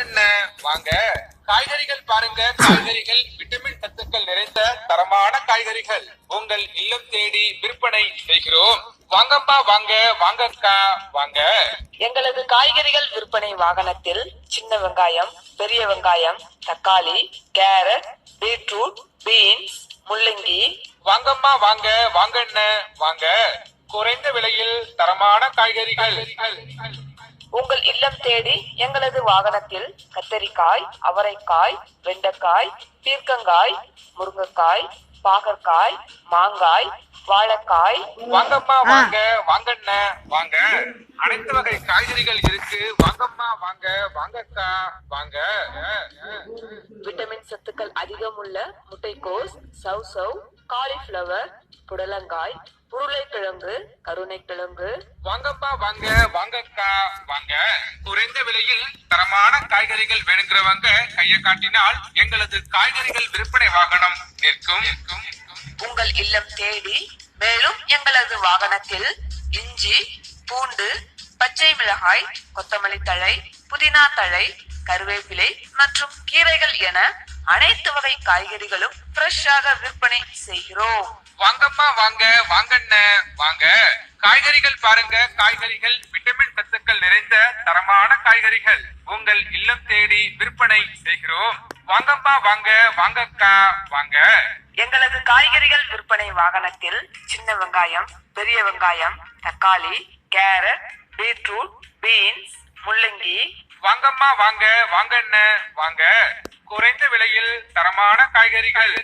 என்ன வாங்க. காய்கறிகள் பாருங்க, காய்கறிகள் விட்டமின் சத்துக்கள் நிறைந்த தரமான காய்கறிகள் உங்கள் இல்லம் தேடி விற்பனை செய்கிறோம். வாங்கப்பா வாங்க, வாங்கக்கா வாங்க. எங்களது காய்கறிகள் விற்பனை வாகனத்தில் சின்ன வெங்காயம், பெரிய வெங்காயம், தக்காளி, கேரட், பீட்ரூட், பீன்ஸ், முள்ளங்கி. வாங்கம்மா வாங்க, வாங்கண்ண வாங்க. குறைந்த விலையில் தரமான காய்கறிகள். உங்கள் இல்லம் தேடி எங்களது வாகனத்தில் கத்தரிக்காய், அவரைக்காய், வெண்டைக்காய், பீர்க்கங்காய், முருங்கைக்காய், பாகற்காய், மாங்காய், வாழைக்காய். வாங்கம்மா வாங்க, வாங்கண்ண வாங்க. அனைத்து வகை காய்கறிகள் இருக்கு. வாங்கம்மா வாங்க, வாங்கக்கா வாங்க. விட்டமின் சத்துக்கள் அதிகம் உள்ள முட்டைக்கோஸ், சவ்சவ், காலிஃபிளவர், புடலங்காய், உருளைக்கிழங்கு, கருணைக்கிழங்கு. வாங்கப்பா வாங்க, வாங்கக்கா வாங்க. குறைந்த விலையில் தரமான காய்கறிகள் வேணுங்கிறவங்க கையை காட்டினால் எங்களது காய்கறிகள் விற்பனை வாகனம் நிற்கும். உங்கள் இல்லம் தேடி மேலும் எங்களது வாகனத்தில் இஞ்சி, பூண்டு, பச்சை மிளகாய், கொத்தமல்லி தழை, புதினா தழை, கருவேப்பிலை மற்றும் கீரைகள் என அனைத்து வகை காய்கறிகளும் ஃப்ரெஷ்ஷாக விற்பனை செய்கிறோம். வாங்கம்மா வாங்க, வாங்கண்ண வாங்க. காய்கறிகள் பாருங்க, காய்கறிகள் விட்டமின் சத்துக்கள் நிறைந்த தரமான காய்கறிகள் உங்கள் இல்லம் தேடி விற்பனை செய்கிறோம். வாங்கம்மா வாங்க, வாங்கக்கா வாங்க. எங்களது காய்கறிகள் விற்பனை வாகனத்தில் சின்ன வெங்காயம், பெரிய வெங்காயம், தக்காளி, கேரட், பீட்ரூட், பீன்ஸ், முள்ளங்கி. வாங்கம்மா வாங்க, வாங்கண்ண வாங்க. குறைந்த விலையில் தரமான காய்கறிகள்.